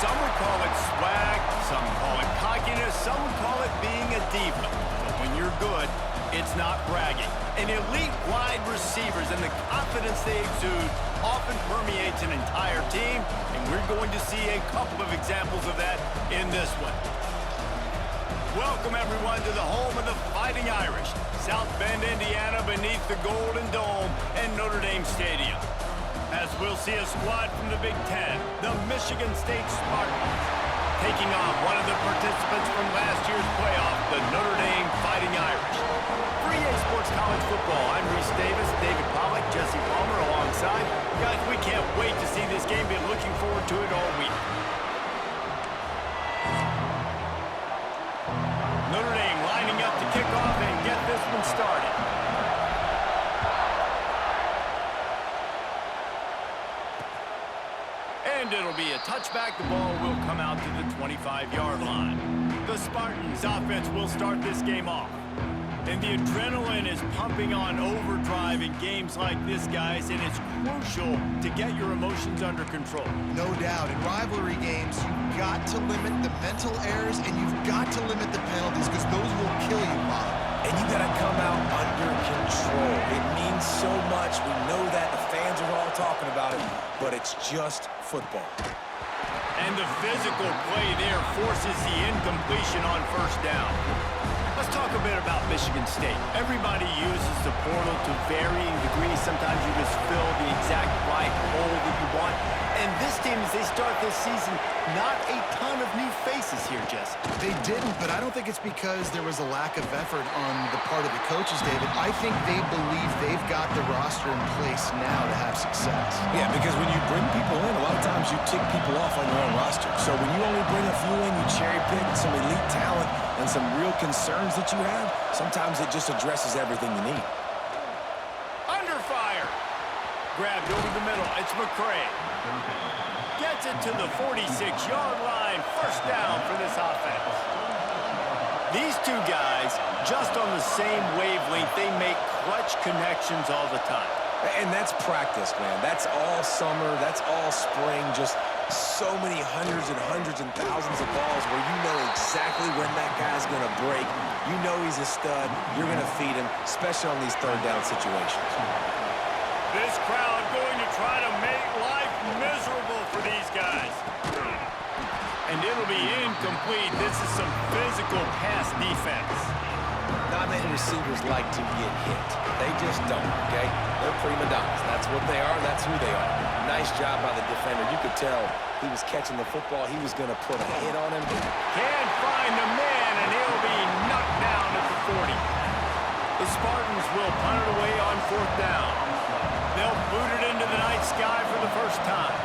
Some would call it swag, some call it cockiness, some would call it being a diva. But when you're good, it's not bragging. And elite wide receivers and the confidence they exude often permeates an entire team, and we're going to see a couple of examples of that in this one. Welcome, everyone, to the home of the Fighting Irish, South Bend, Indiana, beneath the Golden Dome and Notre Dame Stadium. As we'll see a squad from the Big Ten, the Michigan State Spartans, taking on one of the participants from last year's playoff, the Notre Dame Fighting Irish. For EA Sports College Football, I'm Reese Davis, David Pollack, Jesse Palmer alongside. Guys, we can't wait to see this game. Been looking forward to it all week. Notre Dame lining up to kick off and get this one started. And it'll be a touchback. The ball will come out to the 25-yard line. The Spartans offense will start this game off. And the adrenaline is pumping on overdrive in games like this, guys, and it's crucial to get your emotions under control. No doubt. In rivalry games, you've got to limit the mental errors and you've got to limit the penalties because those will kill you, Bob. And you got to come out under control. It means so much. We know that. The fans are all talking about it, but it's just football. And the physical play there forces the incompletion on first down. Let's talk a bit about Michigan State. Everybody uses the portal to varying degrees. Sometimes you just fill the exact right hole that you want. And this team, as they start this season, not a ton of new faces here, Jesse. They didn't, but I don't think it's because there was a lack of effort on the part of the coaches, David. I think they believe they've got the roster in place now to have success. Yeah, because when you bring people in, a lot of times you tick people off on your own roster. So when you only bring a few in, you cherry pick some elite talent and some real concerns that you have, sometimes it just addresses everything you need. Under fire. Grabbed over the middle. It's McCray. Gets it to the 46-yard line. First down for this offense. These two guys, just on the same wavelength, they make clutch connections all the time. And that's practice, man. That's all summer. That's all spring. Just so many hundreds and thousands of balls where you know exactly when that guy's going to break. You know he's a stud. You're going to feed him, especially on these third down situations. This crowd going to try to make life miserable for these guys. And it'll be incomplete. This is some physical pass defense. Not many receivers like to get hit. They just don't, okay? They're prima donnas. That's what they are. That's who they are. Nice job by the defender. You could tell he was catching the football. He was going to put a hit on him. Can't find the man, and he'll be knocked down at the 40. The Spartans will punt it away on fourth down. They'll boot it into the night sky for the first time.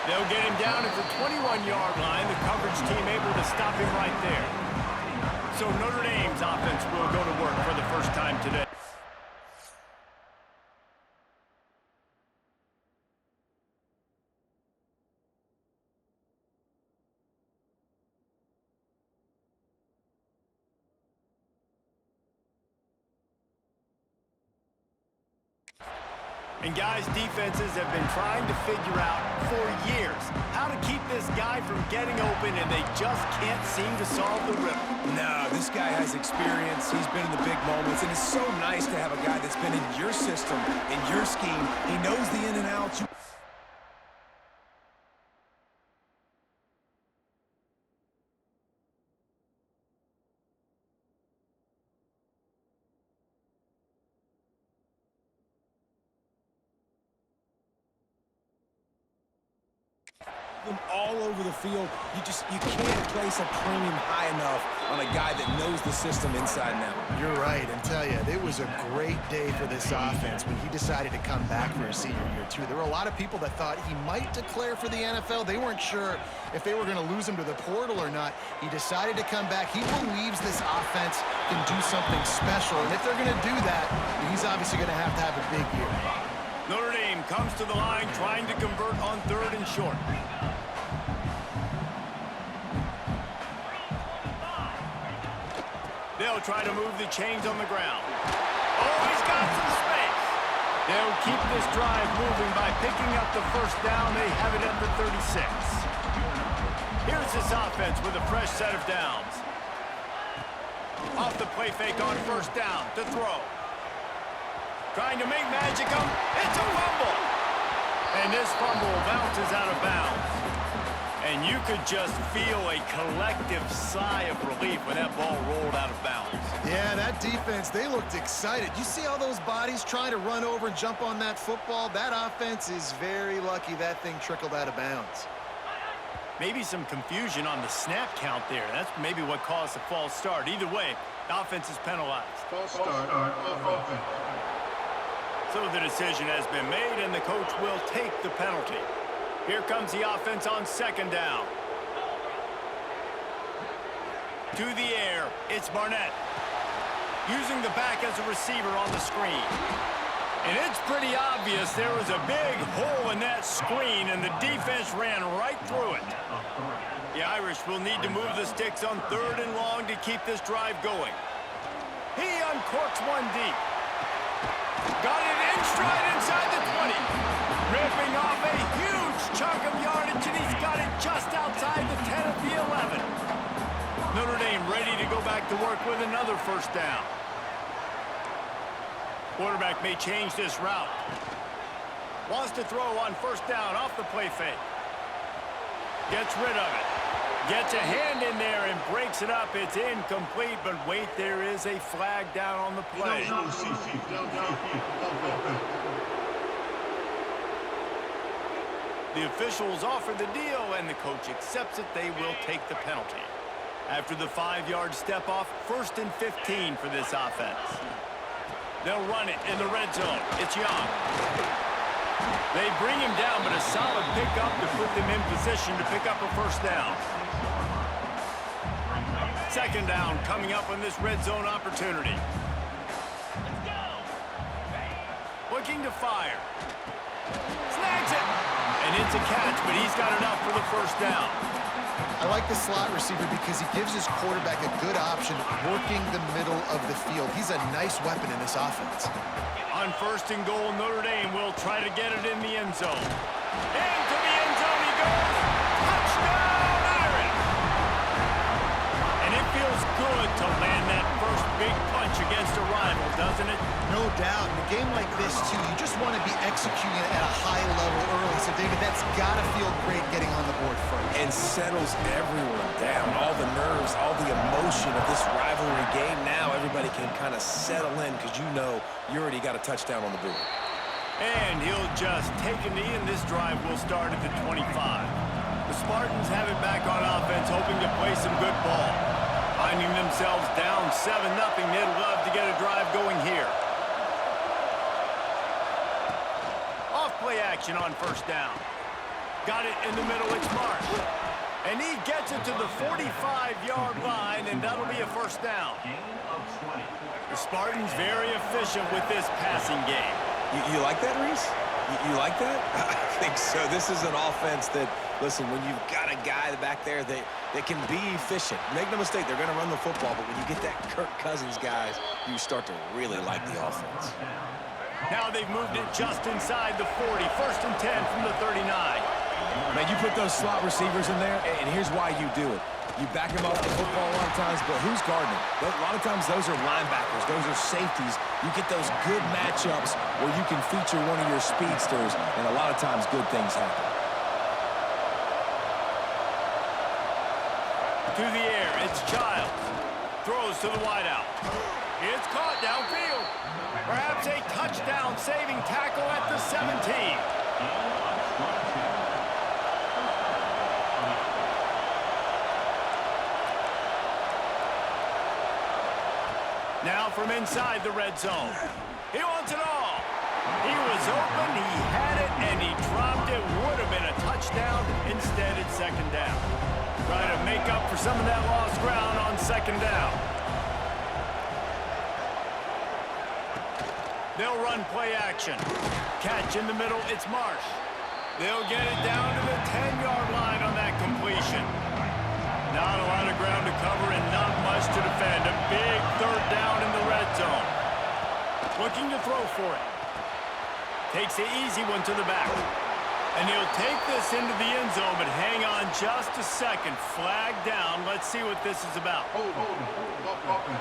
They'll get him down at the 21-yard line. The coverage team able to stop him right there. So Notre Dame's offense will go to work for the first time today. And guys, defenses have been trying to figure out for years how to keep this guy from getting open, and they just can't seem to solve the riddle. No, this guy has experience. He's been in the big moments, and it's so nice to have a guy that's been in your system, in your scheme. He knows the in and outs. All over the field. You can't place a premium high enough on a guy that knows the system inside and out. You're right, and tell you, it was a great day for this offense when he decided to come back for his senior year, too. There were a lot of people that thought he might declare for the NFL. They weren't sure if they were going to lose him to the portal or not. He decided to come back. He believes this offense can do something special, and if they're going to do that, he's obviously going to have a big year. Notre Dame comes to the line trying to convert on third and short. They'll try to move the chains on the ground. Oh, he's got some space. They'll keep this drive moving by picking up the first down. They have it at the 36. Here's this offense with a fresh set of downs. Off the play fake on first down to throw. Trying to make magic come. It's a fumble. And this fumble bounces out of bounds. And you could just feel a collective sigh of relief when that ball rolled out of bounds. Yeah, that defense, they looked excited. You see all those bodies trying to run over and jump on that football? That offense is very lucky that thing trickled out of bounds. Maybe some confusion on the snap count there. That's maybe what caused the false start. Either way, the offense is penalized. False start on offense. So the decision has been made, and the coach will take the penalty. Here comes the offense on second down. To the air, it's Barnett. Using the back as a receiver on the screen. And it's pretty obvious there was a big hole in that screen, and the defense ran right through it. The Irish will need to move the sticks on third and long to keep this drive going. He uncorks one deep. Got it in stride inside the 20. Ripping off a huge chunk of yardage, and he's got it just outside the 10 of the 11. Notre Dame ready to go back to work with another first down. Quarterback may change this route. Wants to throw on first down off the play fake. Gets rid of it. Gets a hand in there and breaks it up. It's incomplete, but wait, there is a flag down on the play. The officials offer the deal, and the coach accepts it. They will take the penalty. After the 5-yard step off, 1st and 15 for this offense. They'll run it in the red zone. It's Young. They bring him down, but a solid pickup to put them in position to pick up a first down. Second down coming up on this red zone opportunity. Looking to fire. Snags it. And it's a catch, but he's got enough for the first down. I like the slot receiver because he gives his quarterback a good option working the middle of the field. He's a nice weapon in this offense. On 1st and goal, Notre Dame will try to get it in the end zone. Into the end zone he goes. Touchdown, Irish! And it feels good to land that first big punch against a rival, doesn't it? No doubt. In a game like this, too, you just want to be executing at a high level early. So, David, that's got to feel great getting on the board first. And settles everyone down. All the nerves, all the emotion of this rivalry game. Now everybody can kind of settle in because you know you already got a touchdown on the board. And he'll just take a knee, and this drive will start at the 25. The Spartans have it back on offense, hoping to play some good ball. Finding themselves down 7-0, they'd love to get a drive going here. Off-play action on first down. Got it in the middle, it's Marsh. And he gets it to the 45-yard line, and that'll be a first down. The Spartans very efficient with this passing game. You like that, Reese? You like that? I think so. This is an offense that, listen, when you've got a guy back there that can be efficient. Make no mistake, they're going to run the football, but when you get that Kirk Cousins, guys, you start to really like the offense. Now they've moved it just inside the 40. 1st and 10 from the 39. Man, you put those slot receivers in there, and here's why you do it. You back them off the football a lot of times, but who's guarding them? A lot of times those are linebackers. Those are safeties. You get those good matchups where you can feature one of your speedsters, and a lot of times good things happen. To the air, it's Childs. Throws to the wideout. It's caught downfield. Perhaps a touchdown-saving tackle at the 17. Now from inside the red zone. He wants it all. He was open, he had it, and he dropped it. Would have been a touchdown. Instead, it's second down. Trying to make up for some of that lost ground on second down. They'll run play action. Catch in the middle, it's Marsh. They'll get it down to the 10-yard line on that completion. Not a lot of ground to cover and not much to defend. A big third down in the red zone. Looking to throw for it. Takes the easy one to the back. And he'll take this into the end zone, but hang on just a second. Flag down. Let's see what this is about. Hold. Offense.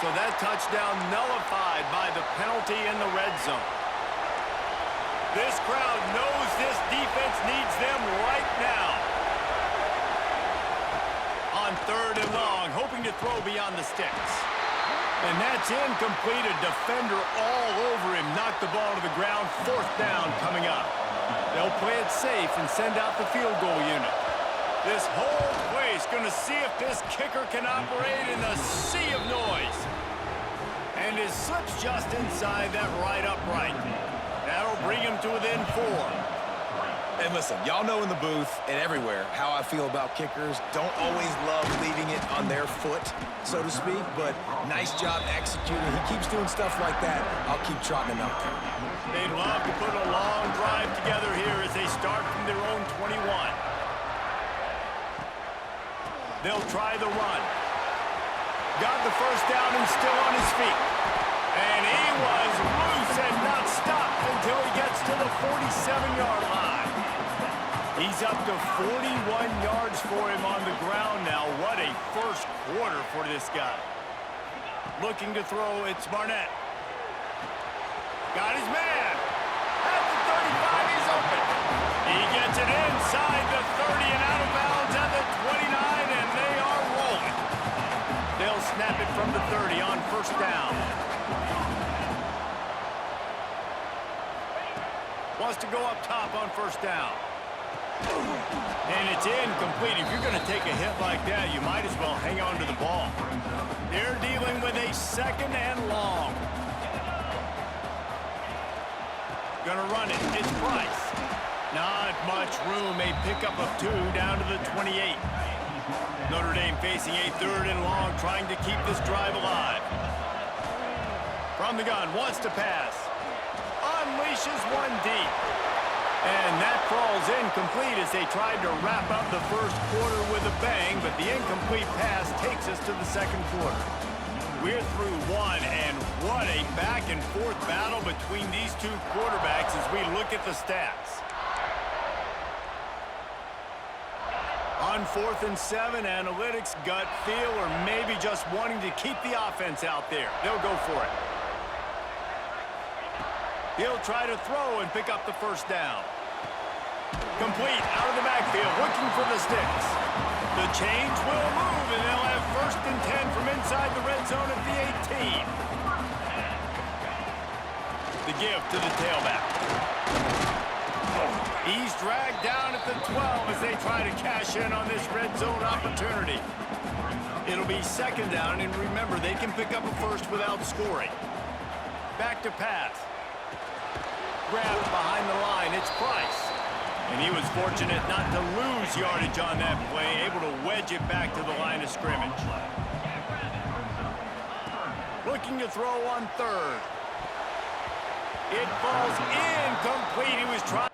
So that touchdown nullified by the penalty in the red zone. This crowd knows this defense needs them right now. On 3rd and long, hoping to throw beyond the sticks. And that's incomplete. A defender all over him. Knocked the ball to the ground. 4th down coming up. They'll play it safe and send out the field goal unit. This whole place going to see if this kicker can operate in a sea of noise. And it slips just inside that right upright. That'll bring him to within 4. And listen, y'all know in the booth and everywhere how I feel about kickers. Don't always love leaving it on their foot, so to speak, but nice job executing. He keeps doing stuff like that. I'll keep trotting him out there. They'd love to put a long drive together here as they start from their own 21. They'll try the run. Got the first down and still on his feet. And he was loose and not stopped until he gets to the 47-yard line. He's up to 41 yards for him on the ground now. What a first quarter for this guy. Looking to throw, it's Barnett. Got his man. At the 35, he's open. He gets it inside the 30 and out of bounds at the 29, and they are rolling. They'll snap it from the 30 on 1st down. Wants to go up top on 1st down. And it's incomplete. If you're going to take a hit like that, you might as well hang on to the ball. They're dealing with a 2nd and long. Gonna run it. It's Price. Not much room. A pickup of 2 down to the 28. Notre Dame facing a 3rd and long, trying to keep this drive alive. From the gun, wants to pass. Unleashes one deep. And that falls incomplete as they tried to wrap up the first quarter with a bang, but the incomplete pass takes us to the 2nd quarter. We're through 1, and what a back-and-forth battle between these two quarterbacks as we look at the stats. On 4th and 7, analytics, gut feel, or maybe just wanting to keep the offense out there. They'll go for it. He'll try to throw and pick up the 1st down. Complete out of the backfield, looking for the sticks. The change will move, and they'll have 1st and 10 from inside the red zone at the 18. The give to the tailback. He's dragged down at the 12 as they try to cash in on this red zone opportunity. It'll be 2nd down, and remember, they can pick up a 1st without scoring. Back to pass. Grabbed behind the line, it's Price. And he was fortunate not to lose yardage on that play, able to wedge it back to the line of scrimmage. Looking to throw on 3rd. It falls incomplete. He was trying.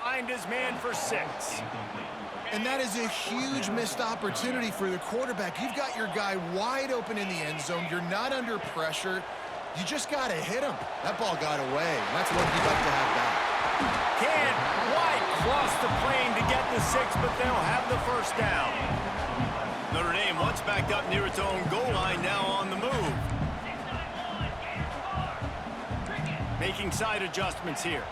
Find his man for 6. And that is a huge missed opportunity for the quarterback. You've got your guy wide open in the end zone. You're not under pressure. You just got to hit him. That ball got away, and that's what he'd like to have back. Can't quite cross the plane to get the 6, but they'll have the 1st down. Notre Dame once backed up near its own goal line, now on the move. Making side adjustments here.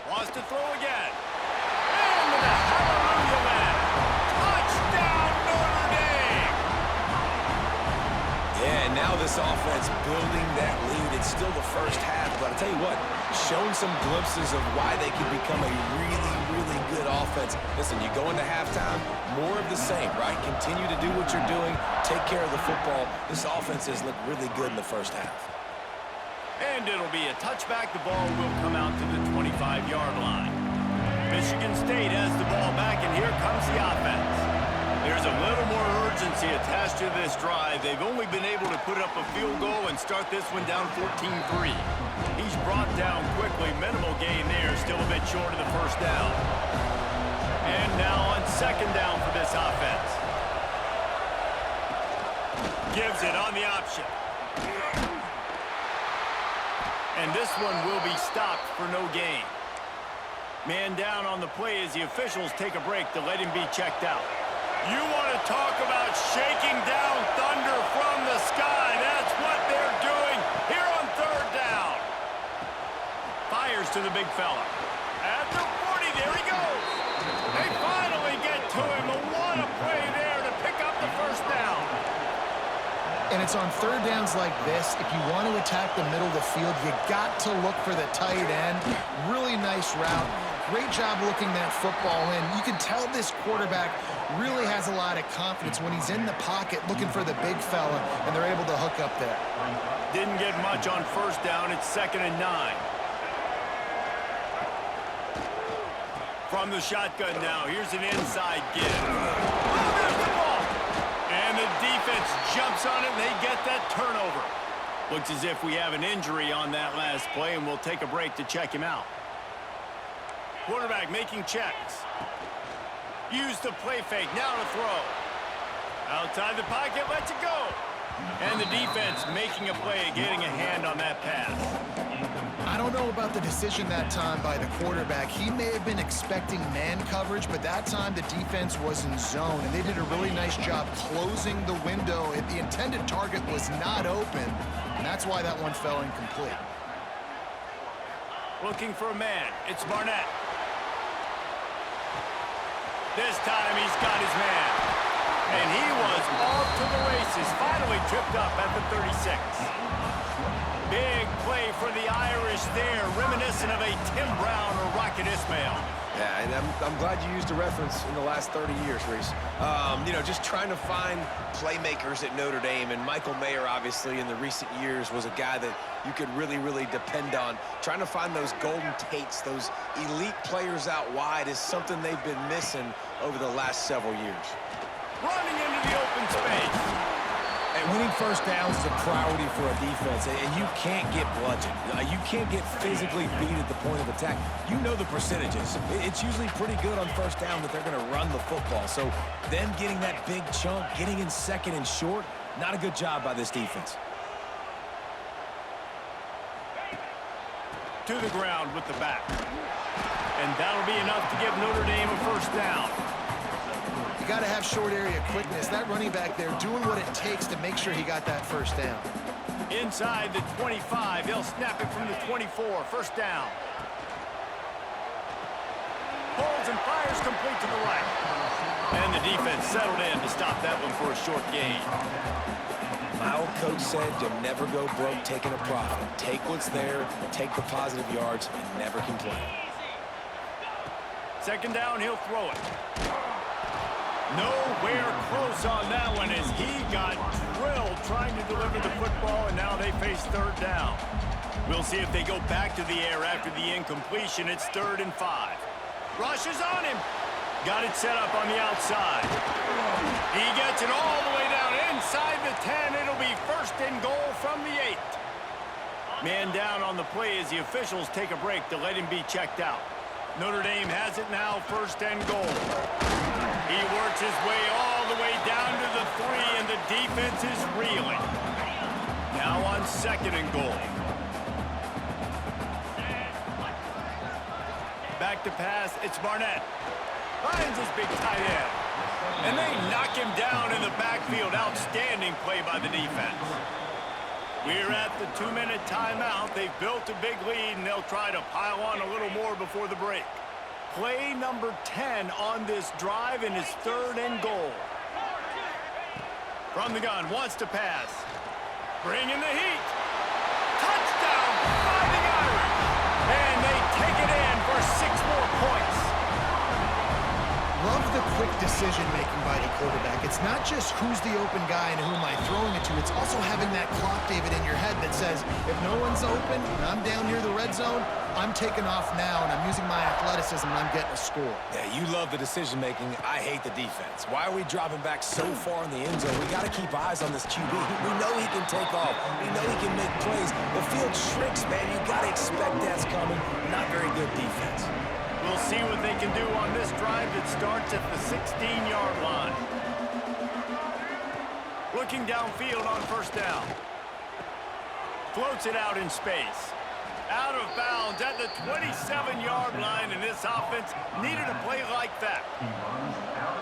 Wants to throw again. And with a hallelujah man. Touchdown, Notre Dame! Yeah, and now this offense building that lead. It's still the 1st half, but I'll tell you what, shown some glimpses of why they could become a really, really good offense. Listen, you go into halftime, more of the same, right? Continue to do what you're doing. Take care of the football. This offense has looked really good in the first half. And it'll be a touchback. The ball will come out to the 25-yard line. Michigan State has the ball back, and here comes the offense. There's a little more urgency attached to this drive. They've only been able to put up a field goal and start this one down 14-3. He's brought down quickly. Minimal gain there. Still a bit short of the first down. And now on second down for this offense. Gives it on the option. And this one will be stopped for no gain. Man down on the play as the officials take a break to let him be checked out. You want to talk about shaking down thunder from the sky. That's what they're doing here on third down. Fires to the big fella. At the 40, there he goes. They finally get to him. What a play there to pick up the first down. And it's on third downs like this. If you want to attack the middle of the field, you got to look for the tight end. Really nice route. Great job looking that football in. You can tell this quarterback really has a lot of confidence when he's in the pocket looking for the big fella, and they're able to hook up there. Didn't get much on first down. It's 2nd and 9. From the shotgun now, here's an inside give. Oh, there's the ball. And the defense jumps on it, and they get that turnover. Looks as if we have an injury on that last play, and we'll take a break to check him out. Quarterback making checks. Use the play fake, now to throw. Outside the pocket, lets it go. And the defense making a play, getting a hand on that pass. I don't know about the decision that time by the quarterback. He may have been expecting man coverage, but that time the defense was in zone, and they did a really nice job closing the window. The intended target was not open, and that's why that one fell incomplete. Looking for a man. It's Barnett. This time he's got his man. And he was off to the races. Finally tripped up at the 36. Big play for the Irish there, reminiscent of a Tim Brown or Rocket Ismail. Yeah, and I'm glad you used a reference in the last 30 years, Reese. You know, just trying to find playmakers at Notre Dame, and Michael Mayer, obviously, in the recent years, was a guy that you could really, really depend on. Trying to find those golden Tates, those elite players out wide is something they've been missing over the last several years. Running into the open space. And winning first downs is a priority for a defense, and you can't get bludgeoned. You can't get physically beat at the point of attack. You know the percentages. It's usually pretty good on first down that they're going to run the football. So them getting that big chunk, getting in second and short, not a good job by this defense. To the ground with the back. And that'll be enough to give Notre Dame a first down. You got to have short area quickness. That running back there doing what it takes to make sure he got that first down. Inside the 25, they'll snap it from the 24. First down. Holds and fires complete to the right. And the defense settled in to stop that one for a short gain. My old coach said you'll never go broke taking a profit. Take what's there, take the positive yards, and never complain. Second down, he'll throw it. Nowhere close on that one as he got drilled trying to deliver the football, and now they face third down. We'll see if they go back to the air after the incompletion. It's 3rd and 5. Rushes on him. Got it set up on the outside. He gets it all the way down inside the 10. It'll be 1st and goal from the 8. Man down on the play as the officials take a break to let him be checked out. Notre Dame has it now, 1st and goal. He works his way all the way down to the 3, and the defense is reeling. Now on 2nd and goal. Back to pass, it's Barnett. Finds his big tight end. And they knock him down in the backfield. Outstanding play by the defense. We're at the 2-minute timeout. They've built a big lead, and they'll try to pile on a little more before the break. Play number 10 on this drive, and it's 3rd and goal. From the gun, wants to pass. Bringing the heat. Touchdown by the Irish. And they take it in for 6 more points. decision-making by the quarterback. It's not just who's the open guy and who am I throwing it to. It's also having that clock, David, in your head that says, if no one's open and I'm down near the red zone, I'm taking off now, and I'm using my athleticism, and I'm getting a score. Yeah, you love the decision-making. I hate the defense. Why are we dropping back so far in the end zone? We got to keep eyes on this QB. We know he can take off. We know he can make plays. The field tricks, man. You got to expect that's coming. Not very good defense. We'll see what they can do on this drive that starts at the 16-yard line. Looking downfield on first down. Floats it out in space. Out of bounds at the 27-yard line, and this offense needed a play like that.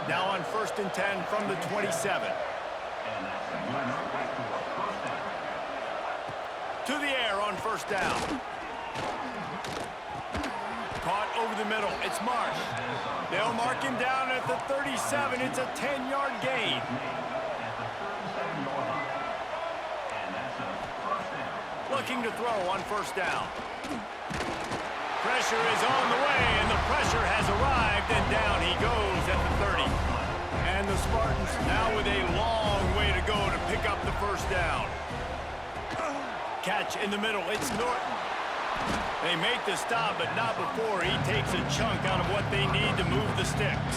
Now on 1st and 10 from the 27. To the air on first down. Caught over the middle. It's Marsh. They'll mark him down at the 37. It's a 10-yard gain. Looking to throw on first down. Pressure is on the way, and the pressure has arrived, and down he goes at the 30. And the Spartans now with a long way to go to pick up the first down. Catch in the middle. It's Norton. They make the stop, but not before he takes a chunk out of what they need to move the sticks.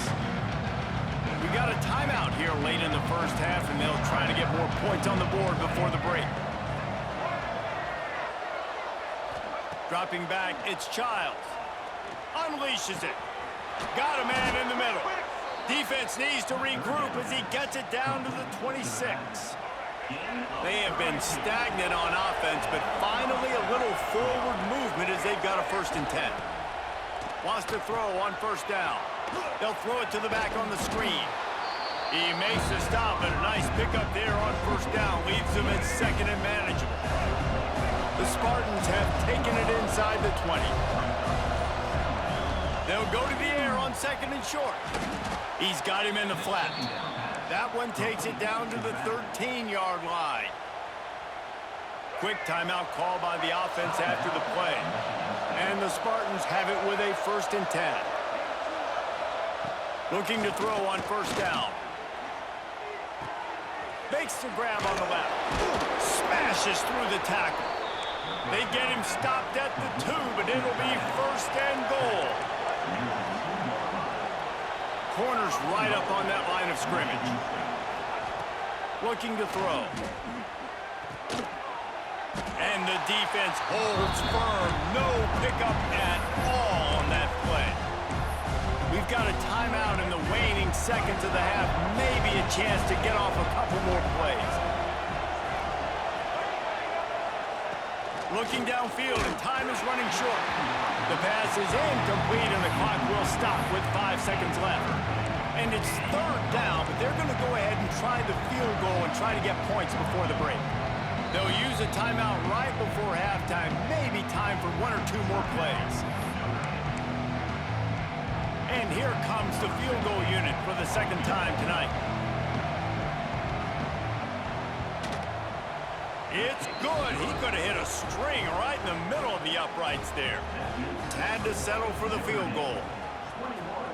We got a timeout here late in the first half, and they'll try to get more points on the board before the break. Dropping back, it's Childs. Unleashes it. Got a man in the middle. Defense needs to regroup as he gets it down to the 26. They have been stagnant on offense, but finally a little forward movement as they've got a 1st and 10. Wants to throw on first down. They'll throw it to the back on the screen. He makes the stop, and a nice pickup there on first down. Leaves them at 2nd and manageable. The Spartans have taken it inside the 20. They'll go to the air on 2nd and short. He's got him in the flat. That one takes it down to the 13-yard line. Quick timeout call by the offense after the play. And the Spartans have it with a 1st and 10. Looking to throw on first down. Makes the grab on the left. Smashes through the tackle. They get him stopped at the 2, but it'll be 1st and goal. Corner's right up on that line of scrimmage. Looking to throw. And the defense holds firm. No pickup at all on that play. We've got a timeout in the waning seconds of the half. Maybe a chance to get off a couple more plays. Looking downfield, and time is running short. The pass is incomplete, and the clock will stop with 5 seconds left. And it's 3rd down, but they're going to go ahead and try the field goal and try to get points before the break. They'll use a timeout right before halftime, maybe time for 1 or 2 more plays. And here comes the field goal unit for the 2nd time tonight. It's good. He could have hit a string right in the middle of the uprights there. Had to settle for the field goal.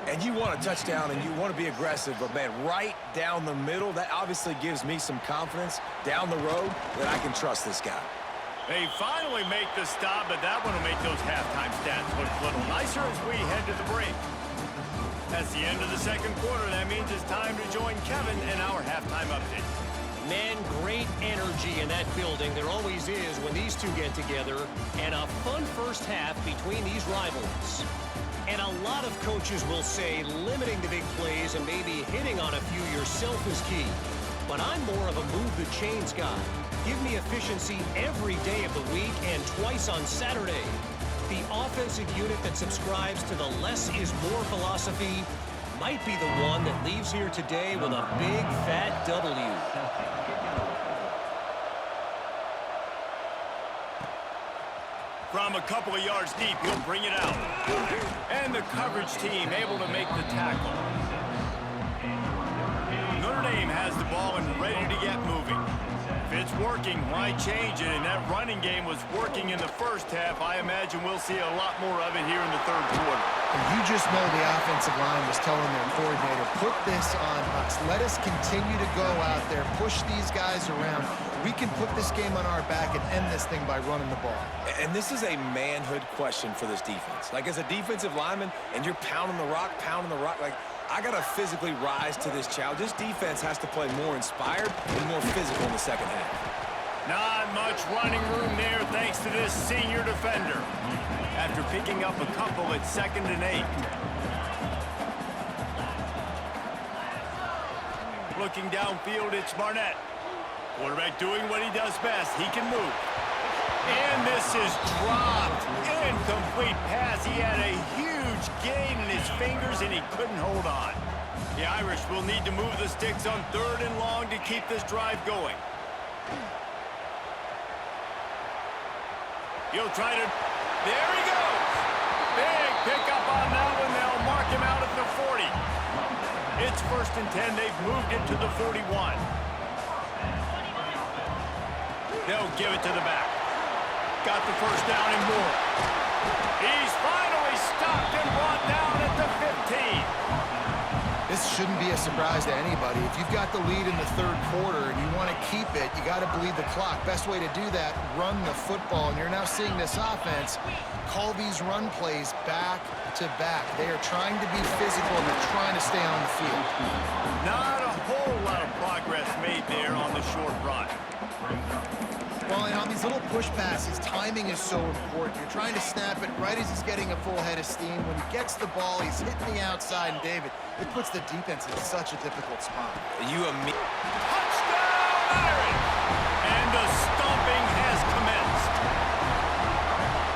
And you want a touchdown and you want to be aggressive, but man, right down the middle, that obviously gives me some confidence down the road that I can trust this guy. They finally make the stop, but that one will make those halftime stats look a little nicer as we head to the break. That's the end of the 2nd quarter. That means it's time to join Kevin in our halftime update. Man, great energy in that building. There always is when these two get together. And a fun first half between these rivals. And a lot of coaches will say limiting the big plays and maybe hitting on a few yourself is key. But I'm more of a move the chains guy. Give me efficiency every day of the week and twice on Saturday. The offensive unit that subscribes to the less is more philosophy might be the one that leaves here today with a big fat W. From a couple of yards deep, he'll bring it out. And the coverage team able to make the tackle. Notre Dame has the ball and ready to get moving. it's working, why change it? And that running game was working in the first half. I imagine we'll see a lot more of it here in the third quarter. And you just know the offensive line was telling their coordinator, put this on us. Let us continue to go out there, push these guys around. We can put this game on our back and end this thing by running the ball. And this is a manhood question for this defense. Like, as a defensive lineman, and you're pounding the rock, like, I got to physically rise to this challenge. This defense has to play more inspired and more physical in the second half. Not much running room there thanks to this senior defender. After picking up a couple at 2nd and 8. Looking downfield, it's Barnett. Quarterback doing what he does best. He can move. And this is dropped. Incomplete pass. He had a huge gain in his fingers, and he couldn't hold on. The Irish will need to move the sticks on 3rd and long to keep this drive going. He'll try to... There he goes! Big pickup on that one. They'll mark him out at the 40. It's 1st and 10. They've moved it to the 41. They'll give it to the back. Got the first down and more. He's finally stopped and brought down at the 15. This shouldn't be a surprise to anybody. If you've got the lead in the 3rd quarter and you want to keep it, you got to bleed the clock. Best way to do that, run the football. And you're now seeing this offense call these run plays back to back. They are trying to be physical and they're trying to stay on the field. Not a whole lot of progress made there on the short run. Well, and on these little push passes, timing is so important. You're trying to snap it right as he's getting a full head of steam. When he gets the ball, he's hitting the outside, and David, it puts the defense in such a difficult spot. Touchdown, Irish! And the stomping has commenced.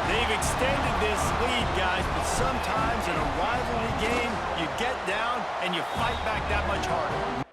They've extended this lead, guys, but sometimes in a rivalry game, you get down and you fight back that much harder.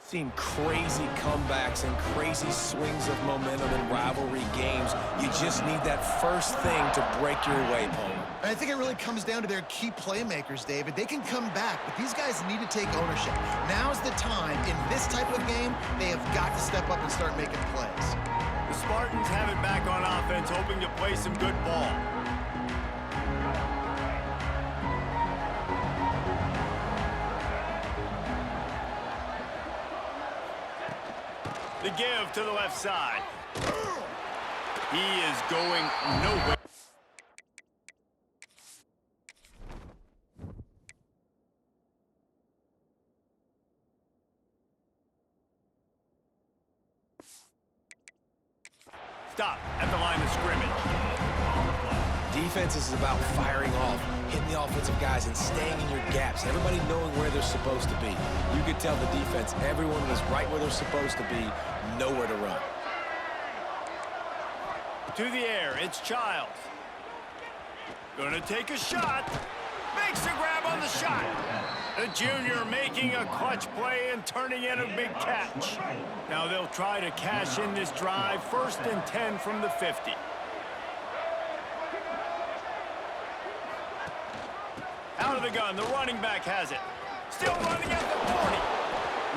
Seen crazy comebacks and crazy swings of momentum in rivalry games. You just need that first thing to break your way, Paul. I think it really comes down to their key playmakers, David. They can come back, but these guys need to take ownership. Now's the time. In this type of game, they have got to step up and start making plays. The Spartans have it back on offense, hoping to play some good ball. The give to the left side. He is going nowhere. Stop at the line of scrimmage. Defense is about firing off, hitting the offensive guys, and staying in your gaps. Everybody knowing where they're supposed to be. You could tell the defense, everyone was right where they're supposed to be, nowhere to run. To the air, it's Childs. Gonna take a shot. Makes the grab on the shot. The junior making a clutch play and turning in a big catch. Now they'll try to cash in this drive. 1st and 10 from the 50. Out of the gun, the running back has it. Still running at the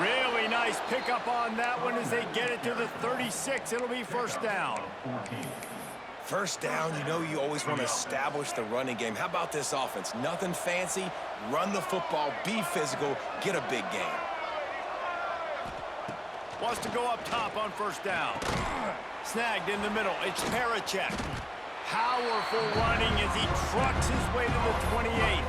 40. Really nice pickup on that one as they get it to the 36. It'll be 1st down. First down, you know you always want to establish the running game. How about this offense? Nothing fancy. Run the football, be physical, get a big gain. Wants to go up top on 1st down. Snagged in the middle. It's Parachek. Powerful running as he trucks his way to the 28.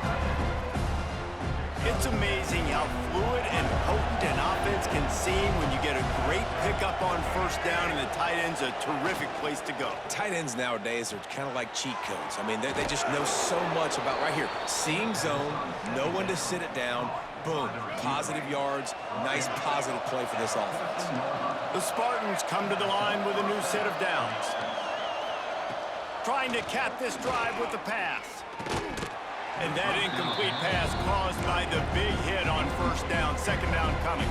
It's amazing how fluid and potent an offense can seem when you get a great pickup on 1st down, and the tight end's a terrific place to go. Tight ends nowadays are kind of like cheat codes. I mean, they just know so much about right here. Seeing zone, know when to sit it down, boom, positive yards, nice positive play for this offense. The Spartans come to the line with a new set of downs. Trying to cap this drive with the pass. And that incomplete pass caused by the big hit on 1st down. 2nd down coming.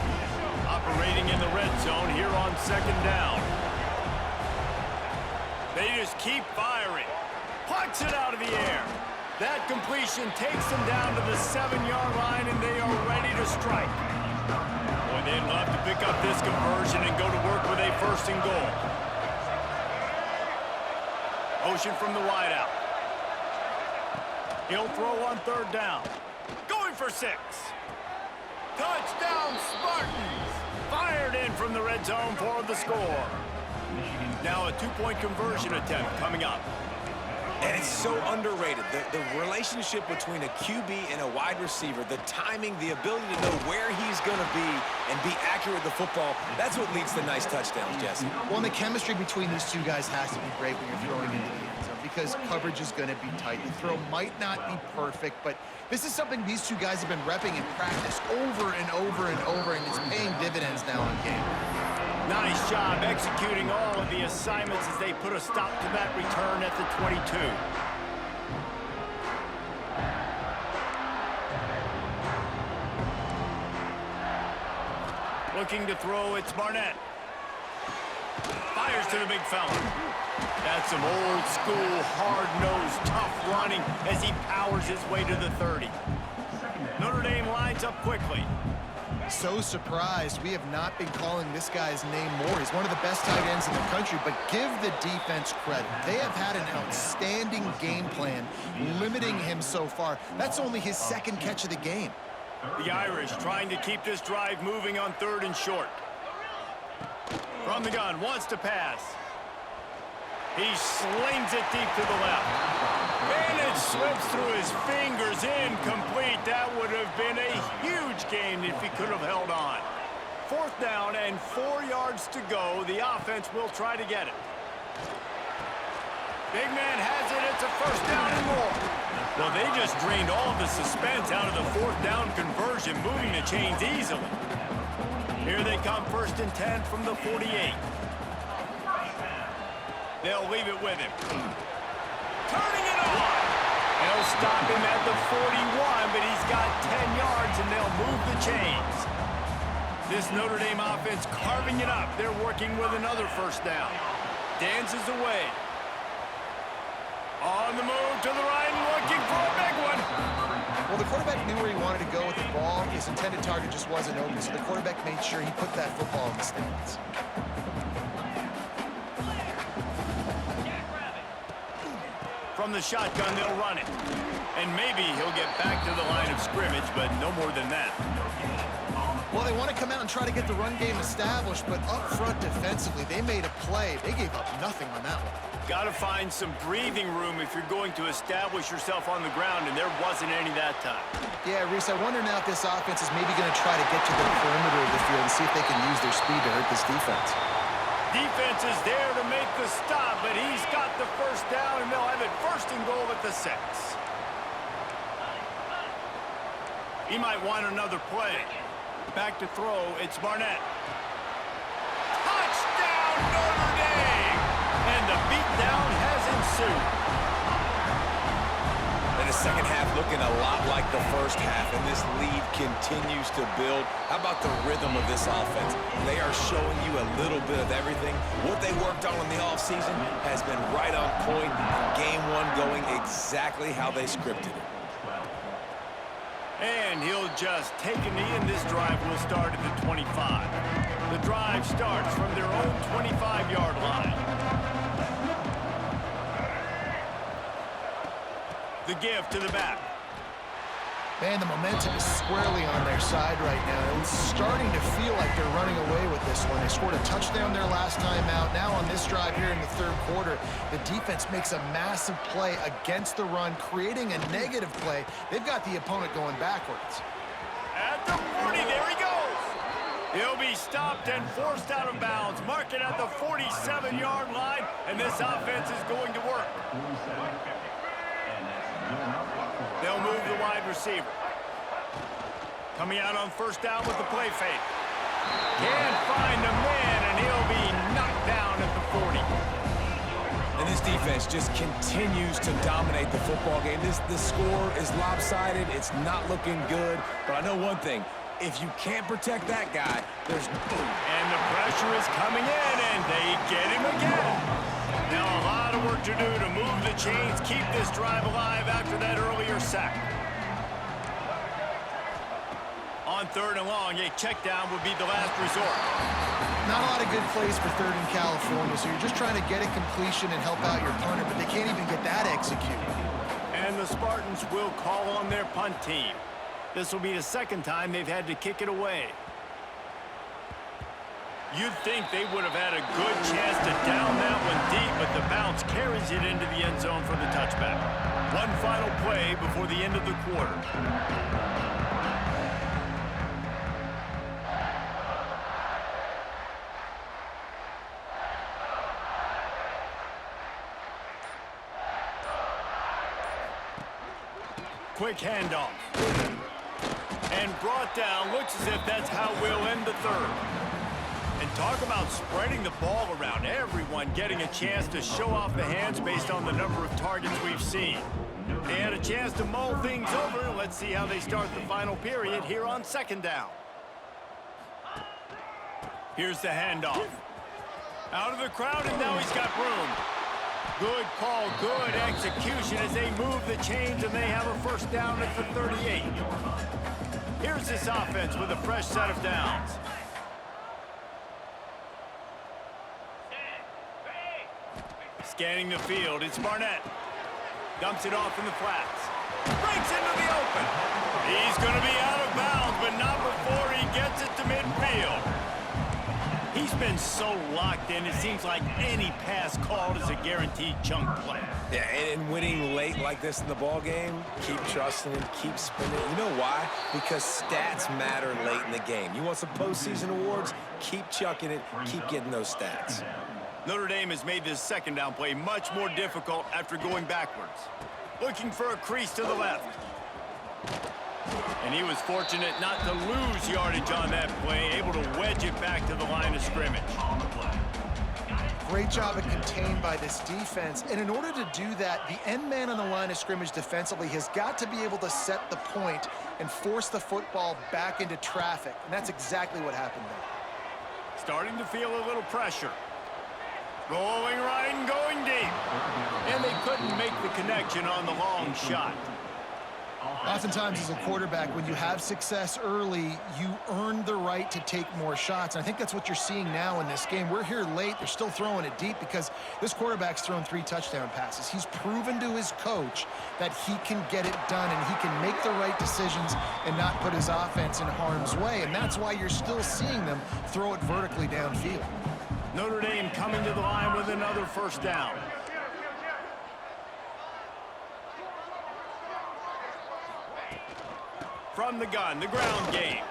Operating in the red zone here on 2nd down. They just keep firing. Punts it out of the air. That completion takes them down to the 7-yard line, and they are ready to strike. Boy, they'd love to pick up this conversion and go to work with a 1st and goal. Motion from the wideout. He'll throw on 3rd down. Going for 6. Touchdown, Spartans! Fired in from the red zone for the score. Now a 2-point conversion attempt coming up. And it's so underrated. The relationship between a QB and a wide receiver, the timing, the ability to know where he's going to be and be accurate with the football, that's what leads to nice touchdowns, Jesse. Well, and the chemistry between these two guys has to be great when you're throwing into the end zone because coverage is going to be tight. The throw might not be perfect, but this is something these two guys have been repping in practice over and over and over, and it's paying dividends now in game. Nice job executing all of the assignments as they put a stop to that return at the 22. Looking to throw, it's Barnett. Fires to the big fella. That's some old school, hard-nosed, tough running as he powers his way to the 30. Notre Dame lines up quickly. So surprised we have not been calling this guy's name more. He's one of the best tight ends in the country, but give the defense credit. They have had an outstanding game plan limiting him so far. That's only his 2nd catch of the game. The Irish trying to keep this drive moving on 3rd and short. From the gun, wants to pass. He slings it deep to the left. And it slips through his fingers, incomplete. That would have been a huge gain if he could have held on. 4th down and 4 yards to go. The offense will try to get it. Big man has it. It's a 1st down and more. Well, they just drained all of the suspense out of the 4th down conversion, moving the chains easily. Here they come, 1st and 10 from the 48. They'll leave it with him. Turning it on. They'll stop him at the 41, but he's got 10 yards, and they'll move the chains. This Notre Dame offense carving it up. They're working with another 1st down. Dances away. On the move to the right, looking for a big one. Well, the quarterback knew where he wanted to go with the ball. His intended target just wasn't open, so the quarterback made sure he put that football in the stands. From the shotgun, they'll run it. And maybe he'll get back to the line of scrimmage, but no more than that. Well, they want to come out and try to get the run game established, but up front defensively, they made a play. They gave up nothing on that one. Got to find some breathing room if you're going to establish yourself on the ground, and there wasn't any that time. Yeah, Reese, I wonder now if this offense is maybe going to try to get to the perimeter of the field and see if they can use their speed to hurt this defense. Defense is there to make the stop, but he's got the first down, and they'll have it 1st and goal at the 6. He might want another play. Back to throw, it's Barnett. Touchdown, Notre Dame! And the beatdown has ensued. And the second half looking a lot like the first half, and this lead continues to build. How about the rhythm of this offense? They are showing you a little bit of everything. What they worked on in the offseason has been right on point, and game 1 going exactly how they scripted it. And he'll just take a knee, and this drive will start at the 25. The drive starts from their own 25-yard line. The give to the back. Man, the momentum is squarely on their side right now. It's starting to feel like they're running away with this one. They scored a touchdown their last time out. Now on this drive here in the 3rd quarter, the defense makes a massive play against the run, creating a negative play. They've got the opponent going backwards. At the 40, there he goes. He'll be stopped and forced out of bounds. Mark it at the 47-yard line, and this offense is going to work. They'll move the wide receiver. Coming out on 1st down with the play fake. Can't find a man, and he'll be knocked down at the 40. And this defense just continues to dominate the football game. This score is lopsided. It's not looking good. But I know one thing. If you can't protect that guy, there's... And the pressure is coming in, and they get him again. Now a lot of work to do to move the chains, keep this drive alive after that earlier sack. On 3rd and long, a check down would be the last resort. Not a lot of good plays for 3rd in California, so you're just trying to get a completion and help out your punter, but they can't even get that executed. And the Spartans will call on their punt team. This will be the 2nd time they've had to kick it away. You'd think they would have had a good chance to down that one deep, but the bounce carries it into the end zone for the touchback. One final play before the end of the quarter. Quick handoff. And brought down. Looks as if that's how we'll end the 3rd. And talk about spreading the ball around. Everyone getting a chance to show off the hands based on the number of targets we've seen. They had a chance to mull things over. Let's see how they start the final period here on 2nd down. Here's the handoff. Out of the crowd, and now he's got room. Good call, good execution as they move the chains, and they have a 1st down at the 38. Here's this offense with a fresh set of downs. Scanning the field, it's Barnett. Dumps it off in the flats. Breaks into the open. He's going to be out of bounds, but not before he gets it to midfield. He's been so locked in, it seems like any pass called is a guaranteed chunk play. Yeah, and winning late like this in the ball game, keep trusting him, keep spinning. You know why? Because stats matter late in the game. You want some postseason awards? Keep chucking it, keep getting those stats. Notre Dame has made this 2nd down play much more difficult after going backwards. Looking for a crease to the left. And he was fortunate not to lose yardage on that play, able to wedge it back to the line of scrimmage. Great job at contained by this defense. And in order to do that, the end man on the line of scrimmage defensively has got to be able to set the point and force the football back into traffic. And that's exactly what happened there. Starting to feel a little pressure. Rolling right and going deep. And they couldn't make the connection on the long shot. Oftentimes as a quarterback, when you have success early, you earn the right to take more shots. And I think that's what you're seeing now in this game. We're here late. They're still throwing it deep because this quarterback's thrown 3 touchdown passes. He's proven to his coach that he can get it done and he can make the right decisions and not put his offense in harm's way. And that's why you're still seeing them throw it vertically downfield. Notre Dame coming to the line with another 1st down. From the gun, the ground game.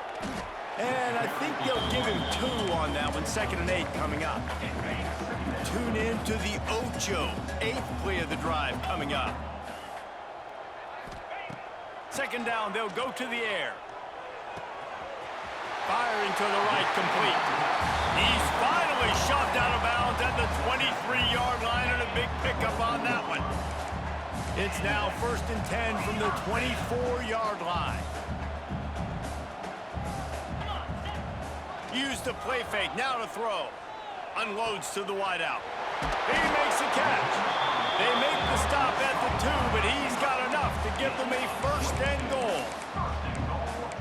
And I think they'll give him 2 on that one. 2nd and 8 coming up. Tune in to the Ocho. 8th play of the drive coming up. 2nd down, they'll go to the air. Firing to the right, complete. He's finally shoved out of bounds at the 23-yard line, and a big pickup on that one. It's now 1st and 10 from the 24-yard line. Use the play fake, now to throw. Unloads to the wideout. He makes a catch. They make the stop at the 2, but he's got enough to give them a 1st and goal.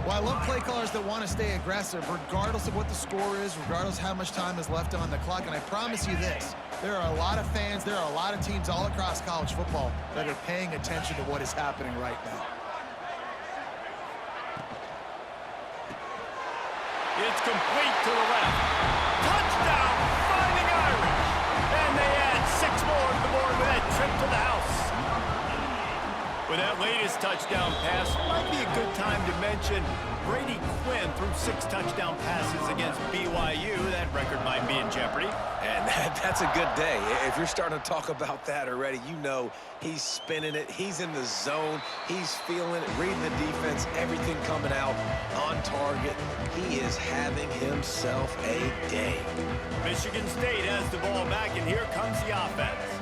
Well, I love play callers that want to stay aggressive, regardless of what the score is, regardless of how much time is left on the clock. And I promise you this, there are a lot of fans, there are a lot of teams all across college football that are paying attention to what is happening right now. It's complete to the left. Touchdown, Fighting Irish. And they add 6 more to the board with that trip to the house. With that latest touchdown pass, might be a good time to mention Brady Quinn threw 6 touchdown passes against BYU. That record might be in jeopardy. And that's a good day. If you're starting to talk about that already, you know he's spinning it. He's in the zone. He's feeling it, reading the defense, everything coming out on target. He is having himself a day. Michigan State has the ball back, and here comes the offense.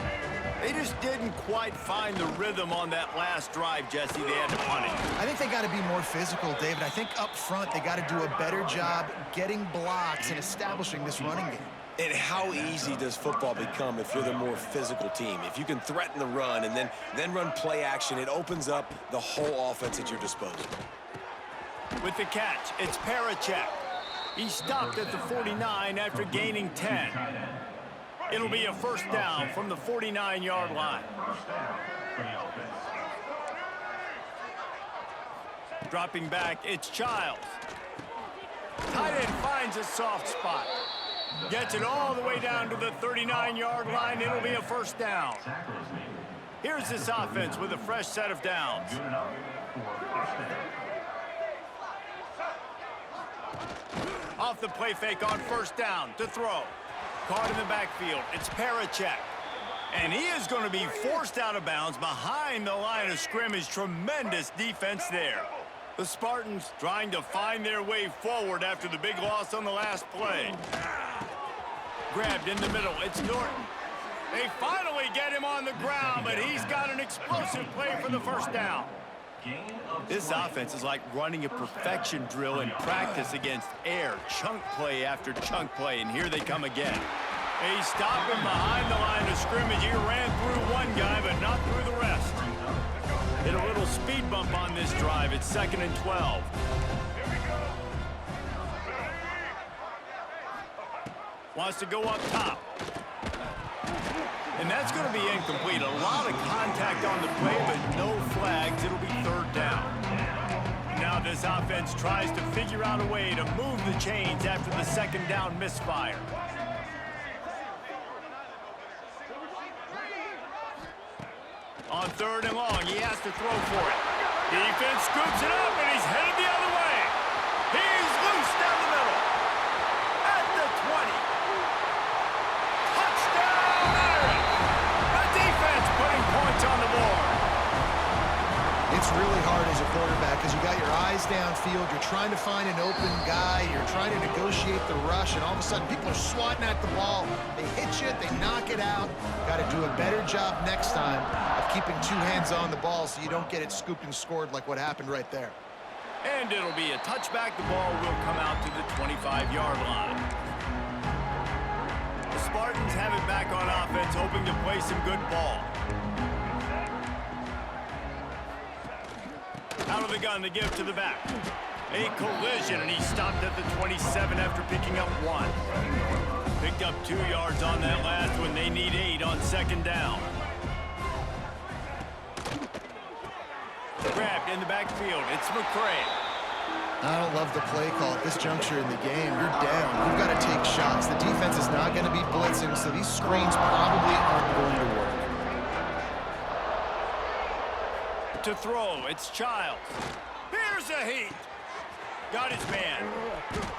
They just didn't quite find the rhythm on that last drive, Jesse. They had to punt it. I think they got to be more physical, David. I think up front they got to do a better job getting blocks and establishing this running game. And how easy does football become if you're the more physical team? If you can threaten the run and then run play action, it opens up the whole offense at your disposal. With the catch, it's Parachek. He stopped at the 49 after gaining 10. It'll be a 1st down from the 49-yard line. Dropping back, it's Childs. Tight end finds a soft spot. Gets it all the way down to the 39-yard line. It'll be a 1st down. Here's this offense with a fresh set of downs. Off the play fake on 1st down to throw. Caught in the backfield. It's Parachek. And he is going to be forced out of bounds behind the line of scrimmage. Tremendous defense there. The Spartans trying to find their way forward after the big loss on the last play. Grabbed in the middle. It's Norton. They finally get him on the ground, but he's got an explosive play for the 1st down. This offense is like running a perfection drill in practice against air. Chunk play after chunk play, and here they come again. They stop him behind the line of scrimmage. He ran through one guy, but not through the rest. Hit a little speed bump on this drive. It's 2nd and 12. Wants to go up top. And that's going to be incomplete. A lot of contact on the play, but no flags. It'll be 3rd down. Now this offense tries to figure out a way to move the chains after the 2nd down misfire. On 3rd and long, he has to throw for it. Defense scoops it up, and he's headed the other way. He's loose down the middle. At the 20. Touchdown, Irish! The defense putting points on the board. It's really hard as a quarterback because you got your eyes downfield. You're trying to find an open guy. You're trying to negotiate the rush, and all of a sudden people are swatting at the ball. They hit you, they knock it out. Got to do a better job next time of keeping 2 hands on the ball so you don't get it scooped and scored like what happened right there. And it'll be a touchback. The ball will come out to the 25-yard line. The Spartans have it back on offense, hoping to play some good ball. Out of the gun to give to the back. A collision, and he stopped at the 27 after picking up 1. Picked up 2 yards on that last one. They need 8 on 2nd down. Grabbed in the backfield. It's McCray. I don't love the play call at this juncture in the game. You're down. You've got to take shots. The defense is not going to be blitzing, so these screens probably aren't going to work. To throw, it's Childs. Here's a heat. Got his man.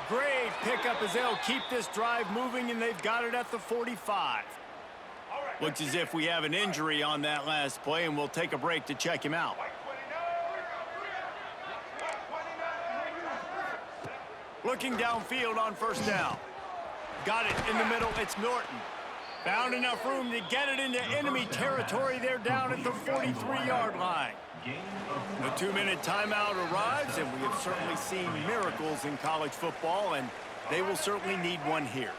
Great pickup as they'll keep this drive moving, and they've got it at the 45. Looks as if we have an injury on that last play, and we'll take a break to check him out. Looking downfield on first down. Got it in the middle. It's Norton. Found enough room to get it into enemy territory. They're down at the 43-yard line. The 2-minute timeout arrives, and we have certainly seen miracles in college football, and they will certainly need one here.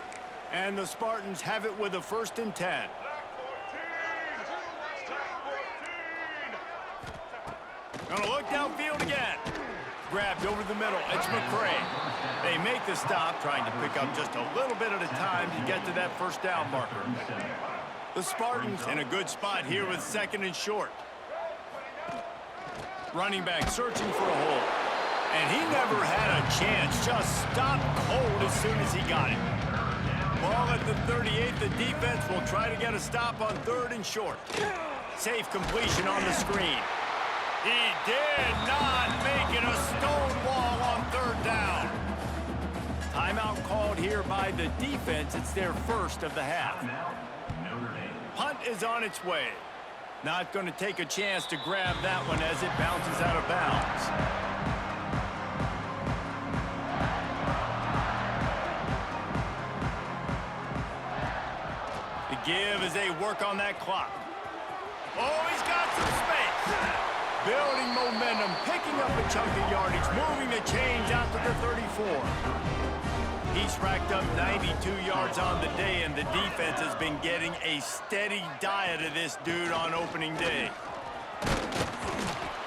And the Spartans have it with a 1st and 10. Gonna look downfield again. Grabbed over the middle. It's McCray. They make the stop, trying to pick up just a little bit at a time to get to that 1st down marker. The Spartans in a good spot here with 2nd and short. Running back searching for a hole. And he never had a chance. Just stopped cold as soon as he got it. Ball at the 38. The defense will try to get a stop on 3rd and short. Safe completion on the screen. He did not make it a stone wall on 3rd down. Timeout called here by the defense. It's their 1st of the half. Punt is on its way. Not going to take a chance to grab that one as it bounces out of bounds. The give as they work on that clock. Oh, he's got some space. Building momentum, picking up a chunk of yardage, moving the chains out to the 34. He's racked up 92 yards on the day, and the defense has been getting a steady diet of this dude on opening day.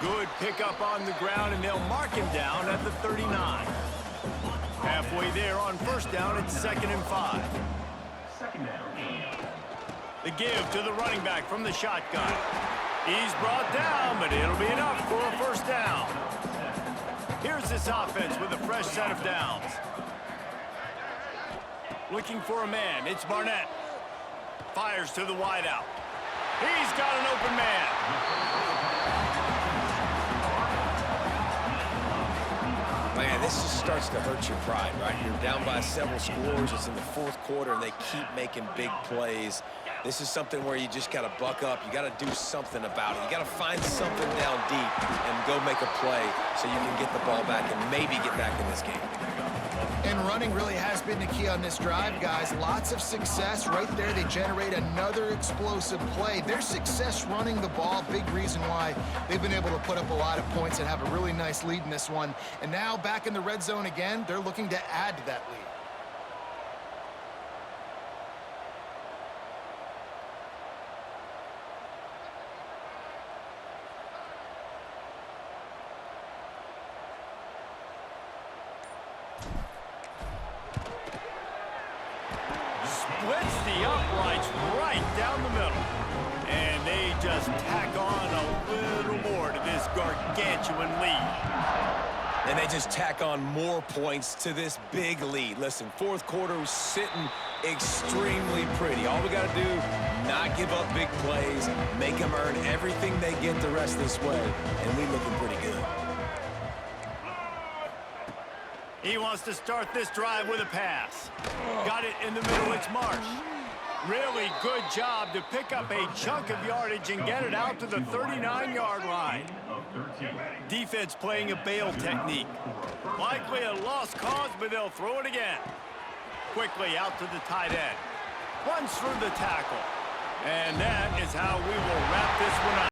Good pickup on the ground, and they'll mark him down at the 39. Halfway there on 1st down, it's 2nd and 5. The give to the running back from the shotgun. He's brought down, but it'll be enough for a 1st down. Here's this offense with a fresh set of downs. Looking for a man. It's Barnett. Fires to the wideout. He's got an open man. Man, this just starts to hurt your pride, right? You're down by several scores. It's in the 4th quarter, and they keep making big plays. This is something where you just got to buck up. You got to do something about it. You got to find something down deep and go make a play so you can get the ball back and maybe get back in this game. And running really has been the key on this drive, guys. Lots of success right there. They generate another explosive play. Their success running the ball, big reason why they've been able to put up a lot of points and have a really nice lead in this one. And now back in the red zone again, they're looking to add to that lead. Splits the uprights right down the middle. And they just tack on a little more to this gargantuan lead. And they just tack on more points to this big lead. Listen, 4th quarter was sitting extremely pretty. All we got to do, not give up big plays, make them earn everything they get the rest of this way, and we looking pretty good. He wants to start this drive with a pass. Got it in the middle. It's Marsh. Really good job to pick up a chunk of yardage and get it out to the 39-yard line. Defense playing a bail technique. Likely a lost cause, but they'll throw it again. Quickly out to the tight end. Runs through the tackle. And that is how we will wrap this one up.